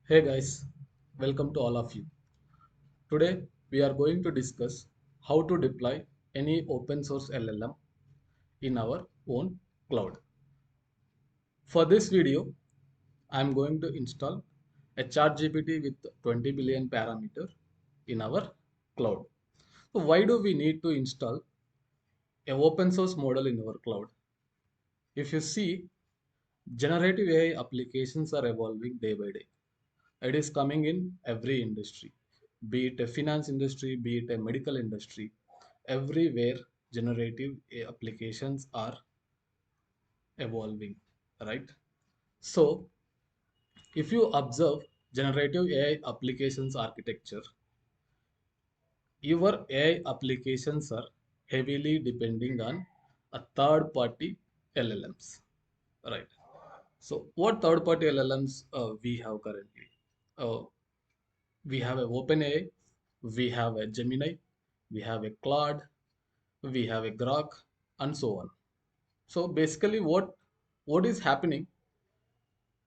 Hey guys, welcome to all of you. Today we are going to discuss how to deploy any open source LLM in our own cloud. For this video, I am going to install a ChatGPT with 20 billion parameter in our cloud. So why do we need to install an open source model in our cloud? If you see, generative AI applications are evolving day by day. It is coming in every industry, be it a finance industry, be it a medical industry. Everywhere generative AI applications are evolving, right? So if you observe generative AI applications architecture, your AI applications are heavily depending on a third party LLMs, right? So what third party LLMs we have currently? Uh, we have a OpenAI, we have a Gemini, we have a Claude, we have a Grok, and so on. So basically, what is happening?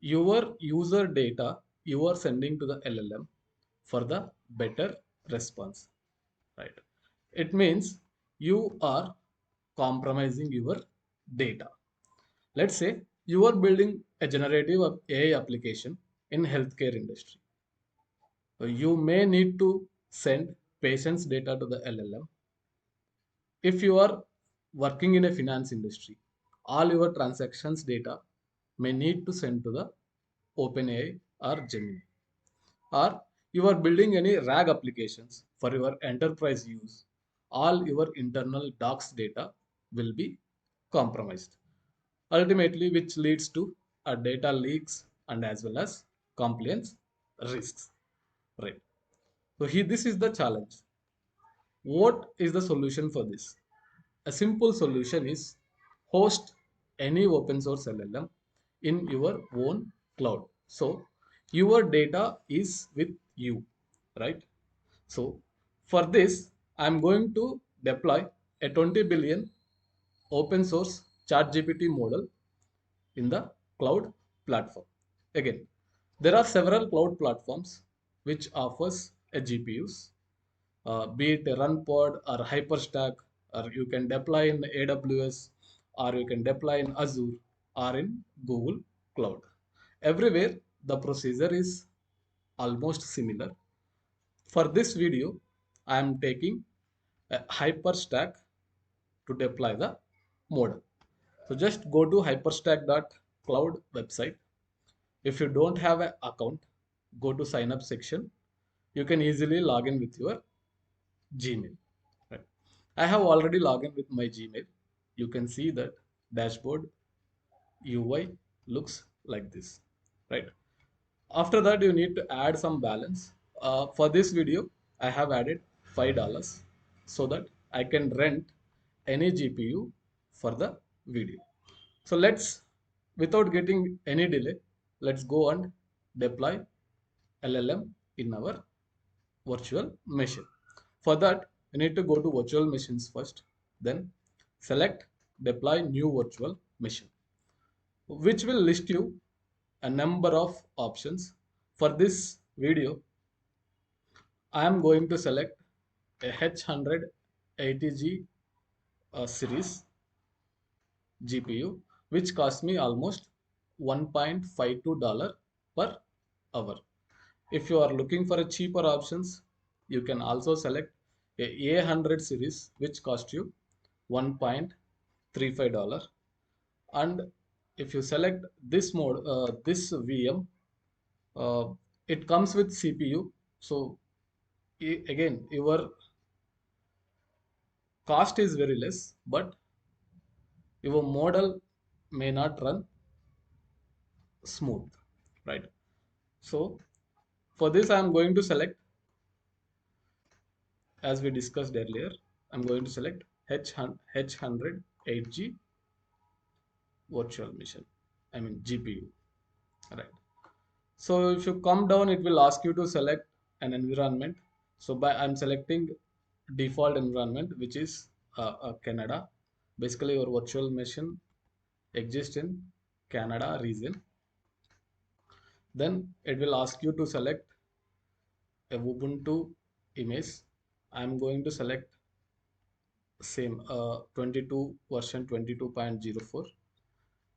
Your user data you are sending to the LLM for the better response, right? It means you are compromising your data. Let's say you are building a generative AI application in healthcare industry. You may need to send patients data to the LLM. If you are working in a finance industry, all your transactions data may need to send to the OpenAI or Gemini. Or you are building any RAG applications for your enterprise use, all your internal docs data will be compromised. Ultimately, which leads to a data leaks and as well as compliance risks. Right. So here this is the challenge. What is the solution for this? A simple solution is host any open source LLM in your own cloud. So your data is with you, right? So for this, I'm going to deploy a 20 billion open source ChatGPT model in the cloud platform. Again, there are several cloud platforms which offers a GPUs, be it a run pod or hyperstack, or you can deploy in AWS, or you can deploy in Azure or in Google Cloud. Everywhere the procedure is almost similar. For this video, I am taking a hyperstack to deploy the model. So just go to hyperstack.cloud website. If you don't have an account, go to sign up section. You can easily log in with your Gmail. Right. I have already logged in with my Gmail. You can see that dashboard UI looks like this, right? After that, you need to add some balance. For this video, I have added $5 so that I can rent any GPU for the video. So without getting any delay, let's go and deploy LLM in our virtual machine. For that, you need to go to virtual machines first, then select deploy new virtual machine, which will list you a number of options. For this video, I am going to select a H100 series GPU, which cost me almost $1.52 per hour. If you are looking for a cheaper options, you can also select a A100 series, which cost you $1.35. And if you select this mode, this VM, uh, it comes with CPU. So again, your cost is very less, but your model may not run smooth, right? So for this, I am going to select, as we discussed earlier, I'm going to select H100 8G virtual machine. I mean GPU, right? So if you come down, it will ask you to select an environment. So I'm selecting default environment, which is Canada. Basically, your virtual machine exists in Canada region. Then it will ask you to select a Ubuntu image. I'm going to select same 22 version 22.04.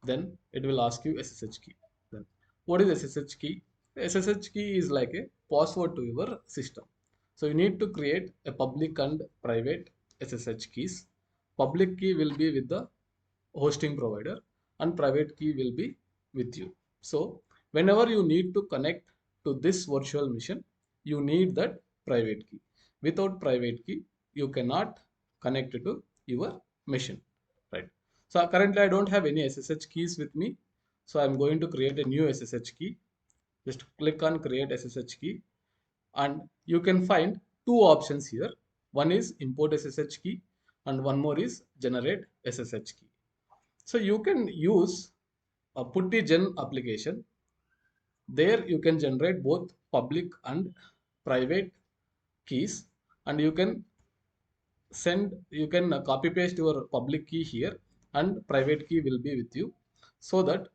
Then it will ask you SSH key. Then what is SSH key? SSH key is like a password to your system. So you need to create a public and private SSH keys. Public key will be with the hosting provider and private key will be with you. So whenever you need to connect to this virtual machine, you need that private key. Without private key, you cannot connect to your machine, right? So currently I don't have any SSH keys with me. So I'm going to create a new SSH key. Just click on create SSH key and you can find two options here. One is import SSH key and one more is generate SSH key. So you can use a putty gen application. There you can generate both public and private keys, and you can copy paste your public key here and private key will be with you, so that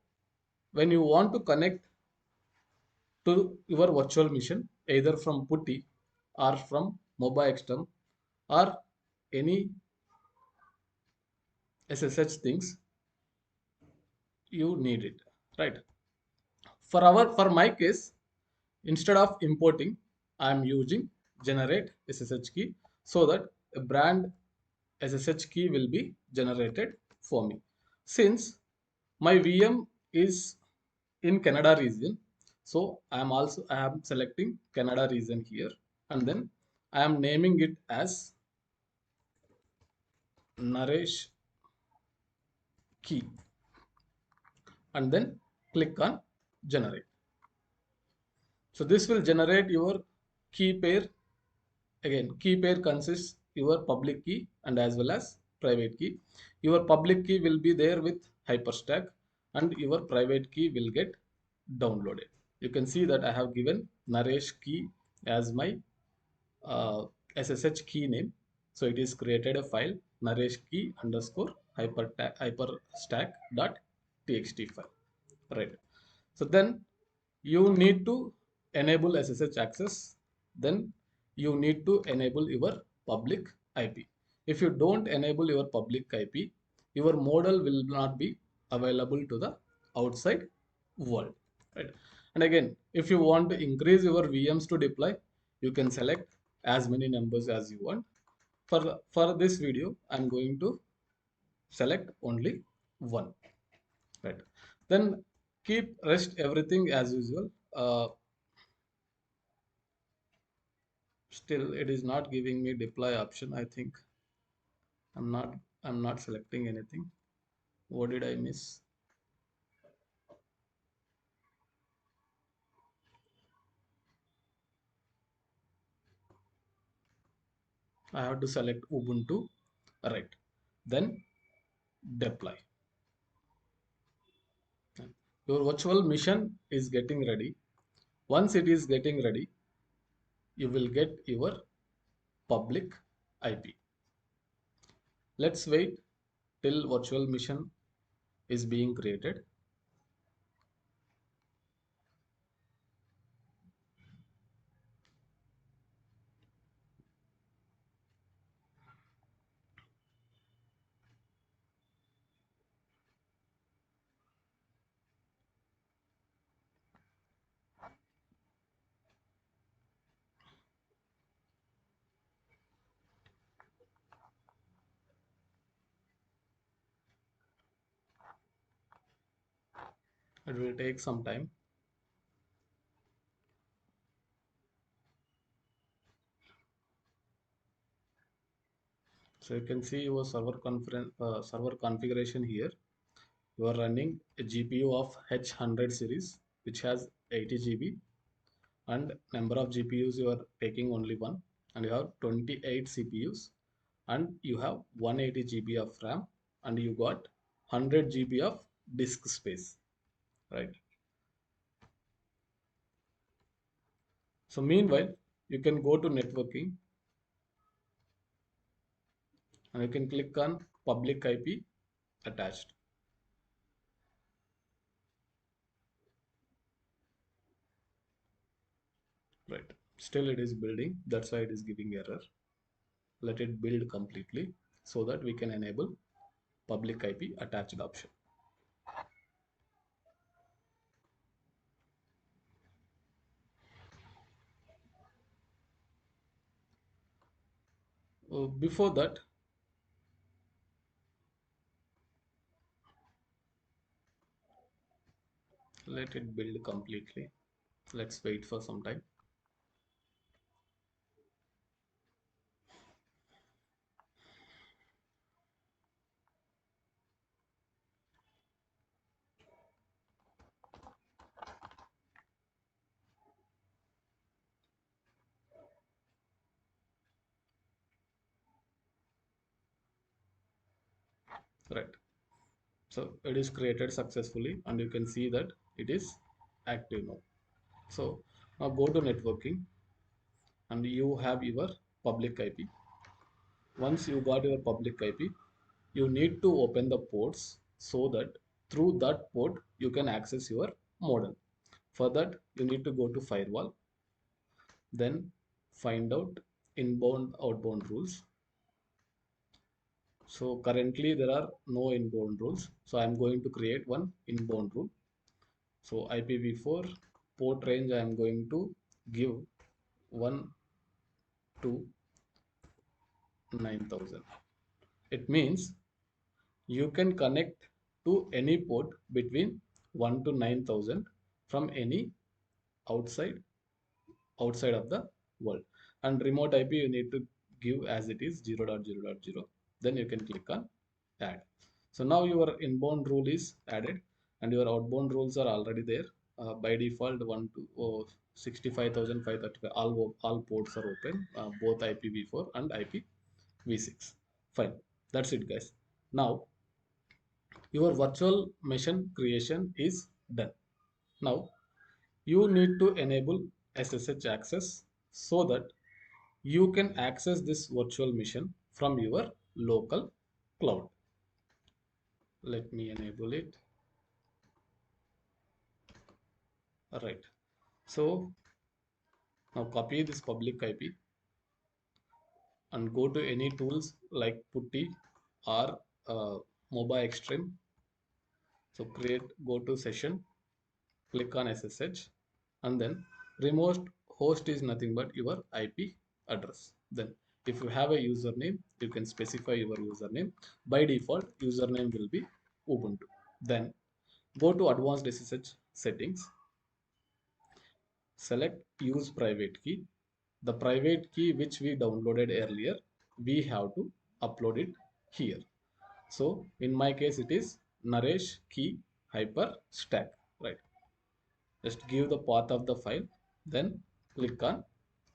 when you want to connect to your virtual machine either from putty or from mobile extern or any SSH things, you need it, right? For my case, instead of importing, I am using generate SSH key, so that a brand SSH key will be generated for me. Since my VM is in Canada region, so I am selecting Canada region here, and then I am naming it as Naresh key, and then click on generate. So this will generate your key pair. Again, key pair consists your public key and as well as private key. Your public key will be there with hyperstack and your private key will get downloaded. You can see that I have given Naresh key as my SSH key name. So it is created a file Naresh key underscore hyperstack dot txt file. Right. So then you need to enable SSH access. Then you need to enable your public IP. If you don't enable your public IP, your model will not be available to the outside world. Right. And again, if you want to increase your VMs to deploy, you can select as many numbers as you want. For this video, I'm going to select only one. Right. Then keep rest everything as usual. Still it is not giving me deploy option. I think I'm not I'm not selecting anything. What did I miss? I have to select Ubuntu. Right. Then deploy. Your virtual machine is getting ready. Once it is getting ready, you will get your public IP. Let's wait till virtual machine is being created. It will take some time. So you can see your server configuration here. You are running a GPU of H100 series, which has 80 GB, and number of GPUs you are taking only one, and you have 28 CPUs, and you have 180 GB of RAM, and you got 100 GB of disk space, right? So meanwhile, you can go to networking and you can click on public IP attached. Right. Still it is building. That's why it is giving error. Let it build completely so that we can enable public IP attached option. Before that, let it build completely. Let's wait for some time. Right. So it is created successfully and you can see that it is active now. So now go to networking and you have your public IP. Once you got your public IP, you need to open the ports so that through that port you can access your model. For that, you need to go to firewall, then find out inbound outbound rules. So currently there are no inbound rules. So I'm going to create one inbound rule. So IPv4 port range I am going to give 1 to 9000. It means you can connect to any port between 1 to 9000 from any outside outside of the world. And remote IP you need to give as it is 0.0.0. Then you can click on add. So now your inbound rule is added and your outbound rules are already there. By default 1 to 65,535 all ports are open, both IPv4 and IPv6. Fine. That's it, guys. Now your virtual machine creation is done. Now you need to enable SSH access so that you can access this virtual machine from your local cloud. Let me enable it. All right. So now copy this public IP and go to any tools like Putty or Mobile Extreme. So go to session, click on SSH, and then remote host is nothing but your IP address. Then if you have a username, you can specify your username. By default, username will be Ubuntu. Then go to advanced SSH settings, select use private key. The private key which we downloaded earlier, we have to upload it here. So in my case, it is Naresh key hyper stack, right? Just give the path of the file, then click on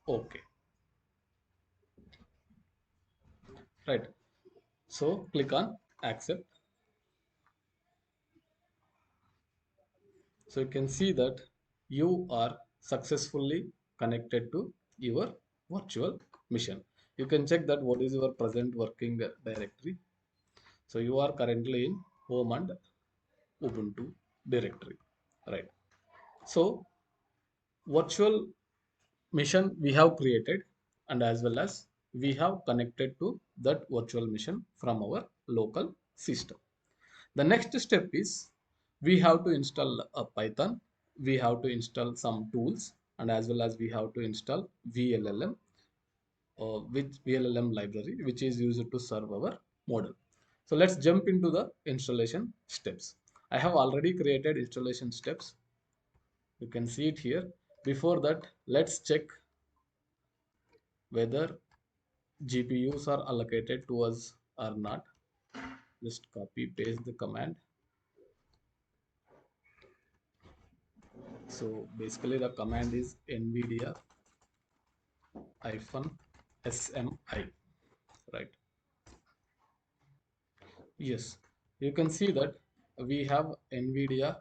OK. Right. So click on accept. So you can see that you are successfully connected to your virtual machine. You can check that what is your present working directory. So you are currently in home and Ubuntu directory, right? So virtual machine we have created and as well as we have connected to that virtual machine from our local system. The next step is we have to install a Python, we have to install some tools, and as well as we have to install vLLM, which vLLM library, which is used to serve our model. So let's jump into the installation steps. I have already created installation steps. You can see it here. Before that, let's check whether GPUs are allocated to us or not. Just copy paste the command. So basically the command is NVIDIA hyphen SMI, right? Yes, you can see that we have NVIDIA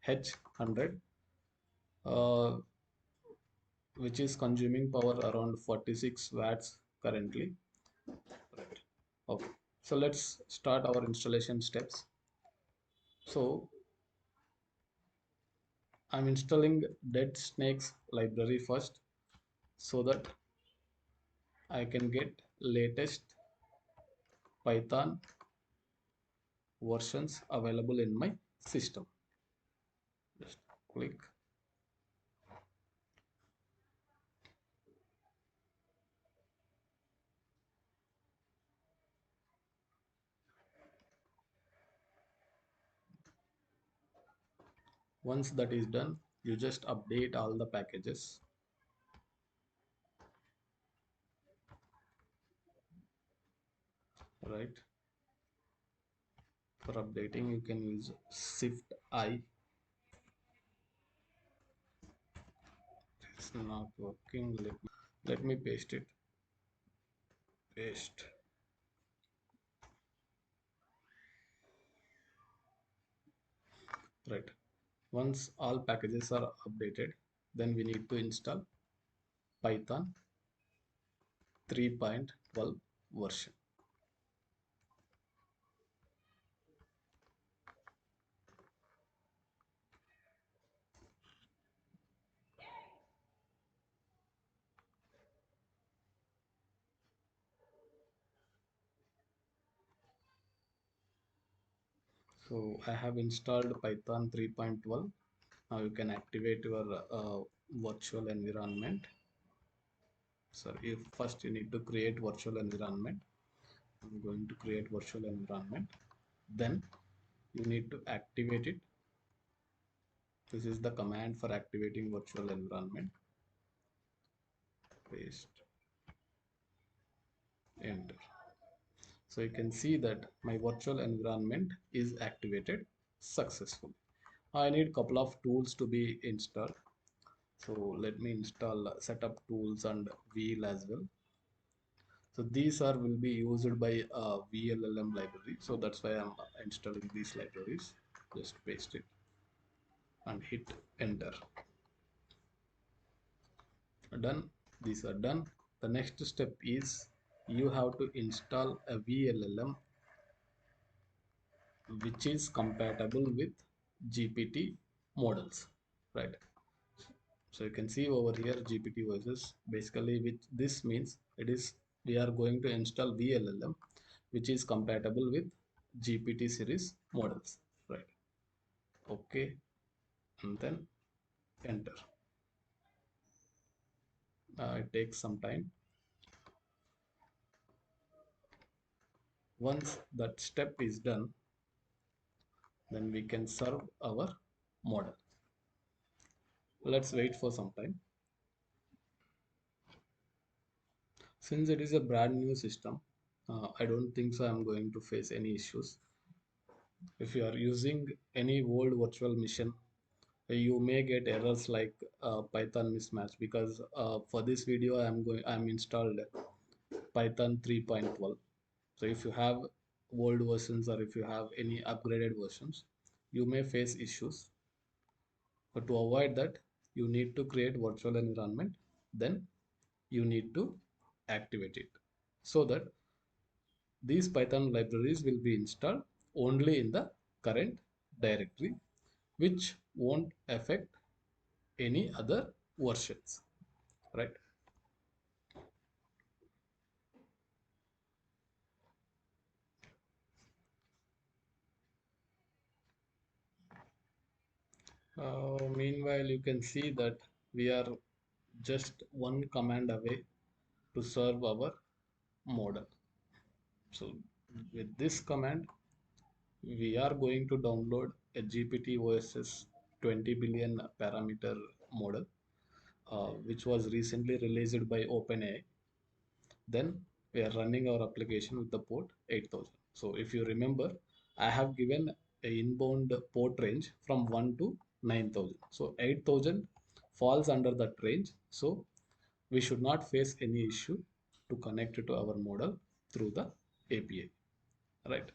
H100, uh, which is consuming power around 46 watts currently, right? Okay, so let's start our installation steps. So I'm installing Dead Snakes library first. so that I can get latest Python versions available in my system. Just click. Once that is done, you just update all the packages, right? For updating, you can use Shift I. It's not working. Let me paste it. Paste. Right. Once all packages are updated, then we need to install Python 3.12 version. So I have installed Python 3.12. Now you can activate your virtual environment. So if first you need to create virtual environment. I'm going to create virtual environment. Then you need to activate it. This is the command for activating virtual environment. Paste, enter. So you can see that my virtual environment is activated successfully. I need couple of tools to be installed. So let me install setup tools and wheel as well. So these are will be used by vLLM library. So that's why I'm installing these libraries. Just paste it and hit enter. Done. These are done. The next step is you have to install a vLLM which is compatible with GPT models, right? So you can see over here GPT voices, basically which this means it is we are going to install vLLM which is compatible with GPT series models, right? Okay, and then enter. It takes some time. Once that step is done, then we can serve our model. Let's wait for some time. Since it is a brand new system, I don't think so I'm going to face any issues. If you are using any old virtual machine, you may get errors like Python mismatch, because for this video I'm installed Python 3.12. So if you have old versions or if you have any upgraded versions, you may face issues. But to avoid that, you need to create virtual environment, then you need to activate it so that these Python libraries will be installed only in the current directory, which won't affect any other versions, right? Meanwhile, you can see that we are just one command away to serve our model. So with this command, we are going to download a GPT OSS 20 billion parameter model, which was recently released by OpenAI. Then we are running our application with the port 8000. So if you remember, I have given a inbound port range from 1 to 9000. So 8000 falls under that range. So we should not face any issue to connect to our model through the API, right?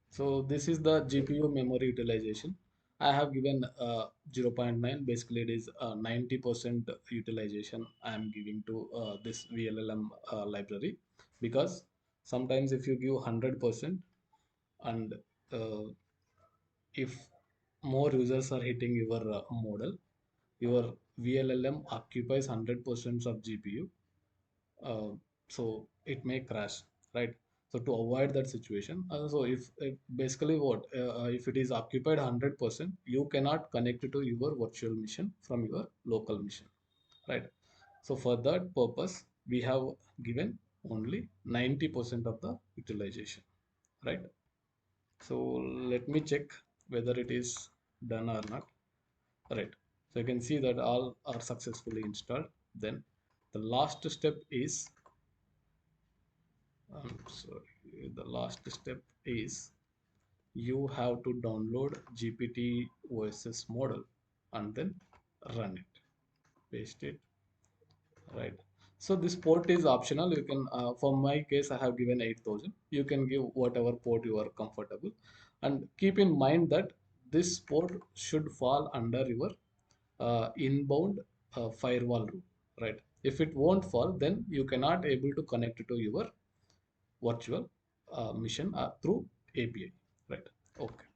So this is the GPU memory utilization. I have given 0 0.9. Basically, it is 90% utilization I am giving to this vLLM library, because sometimes if you give 100% and uh, if more users are hitting your model, your VLLM occupies 100% of GPU, so it may crash, right? So to avoid that situation, so if basically what if it is occupied 100%, you cannot connect it to your virtual machine from your local machine, right? So for that purpose, we have given only 90% of the utilization, right? So let me check whether it is done or not. Right. So you can see that all are successfully installed. Then the last step is, sorry, the last step is you have to download GPT OSS model and then run it. Paste it. Right. So this port is optional. You can, for my case, I have given 8,000. You can give whatever port you are comfortable, and keep in mind that this port should fall under your inbound firewall rule, right? If it won't fall, then you cannot able to connect to your virtual machine through API, right? Okay.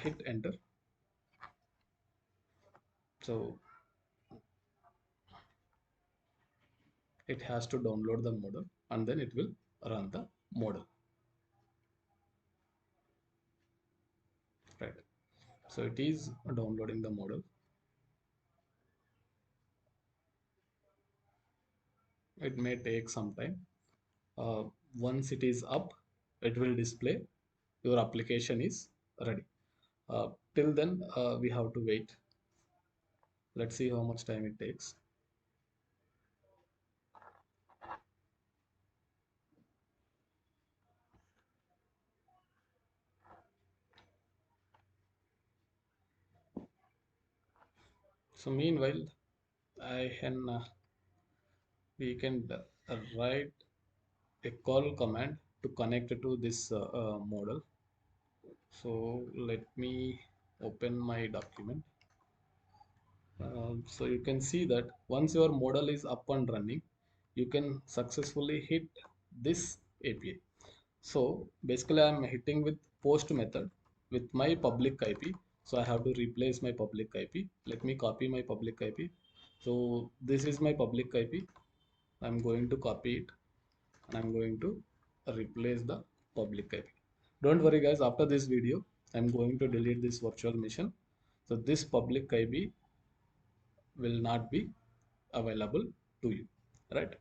Hit enter. So it has to download the model and then it will run the model, right? So it is downloading the model. It may take some time. Uh, Once it is up, it will display your application is ready. Till then, we have to wait. Let's see how much time it takes. So meanwhile, I can we can write a call command to connect to this model. So let me open my document. So you can see that once your model is up and running, you can successfully hit this API. So basically, I'm hitting with post method with my public IP. So I have to replace my public IP. Let me copy my public IP. So this is my public IP. I'm going to copy it and I'm going to replace the public IP. Don't worry guys, after this video, I'm going to delete this virtual machine. So this public IP will not be available to you, right?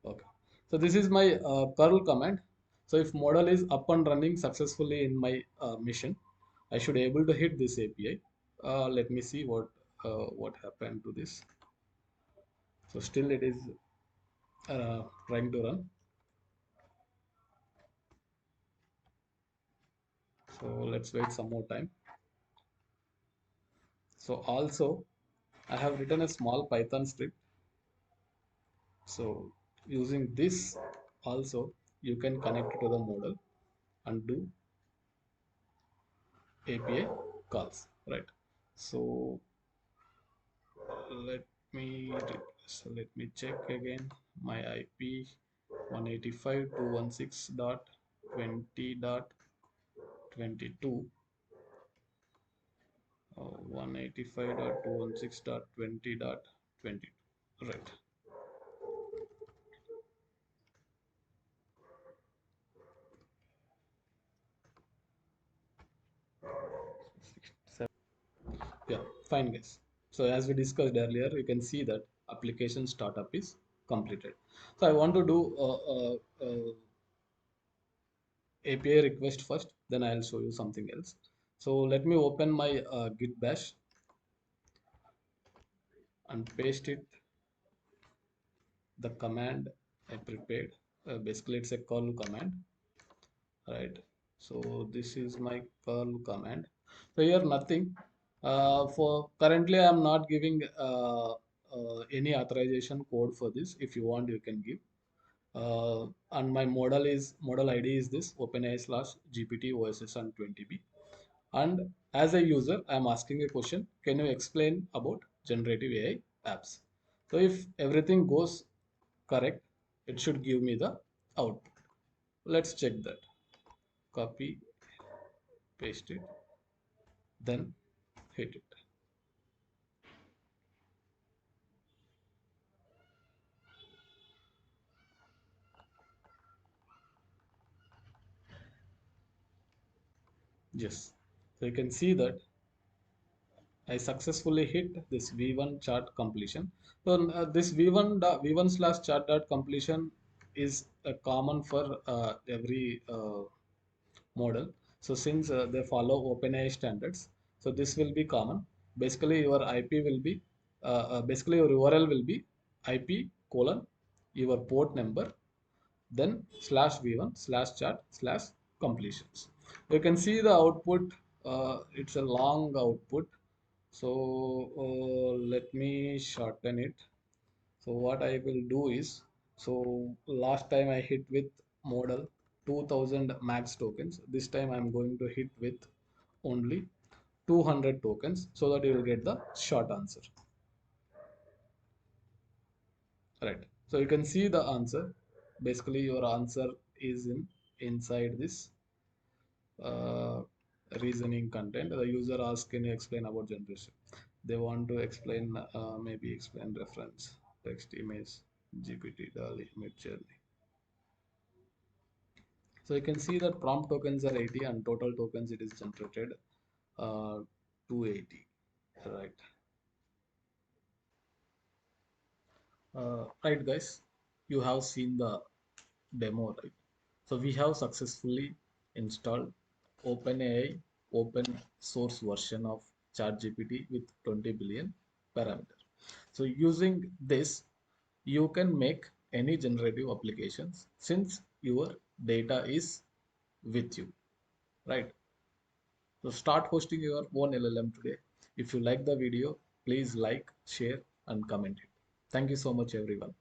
Okay. So this is my curl command. So if model is up and running successfully in my mission, I should able to hit this API. Let me see what happened to this. So still it is trying to run. So let's wait some more time. So also I have written a small Python script. So using this also you can connect to the model and do API calls, right? So let let me check again my IP 185.216.20.22 185.216.20.22, right? Yeah, fine guys. So as we discussed earlier, you can see that application startup is completed. So I want to do API request first, then I'll show you something else. So let me open my Git bash and paste it the command I prepared. Basically, it's a curl command, right? So this is my curl command. So here nothing. For currently, I am not giving any authorization code for this. If you want, you can give. And my model ID is this OpenAI slash GPT OSS and 20B. And as a user, I am asking a question. Can you explain about generative AI apps? So if everything goes correct, it should give me the output. Let's check that. Copy, paste it. then hit it. Yes. So you can see that I successfully hit this V1 chart completion. So this V1 slash chart dot completion is common for every model. So since they follow OpenAI standards, so this will be common. Basically, your IP will be basically your URL will be IP colon your port number, then slash v1 slash chart slash completions. You can see the output. It's a long output. So let me shorten it. So what I will do is, so last time I hit with model 2000 max tokens. This time I'm going to hit with only 200 tokens so that you will get the short answer. Right. So you can see the answer. Basically, your answer is inside this uh, reasoning content. The user asks, can you explain about generation? They want to explain, maybe explain reference, text, image, GPT, DALI, mid journey. So you can see that prompt tokens are 80 and total tokens it is generated 280. Right. Right, guys. You have seen the demo, right? So we have successfully installed OpenAI open source version of ChatGPT with 20 billion parameter. So using this, you can make any generative applications since your data is with you, right? So start hosting your own LLM today. If you like the video, please like, share, and comment it. Thank you so much, everyone.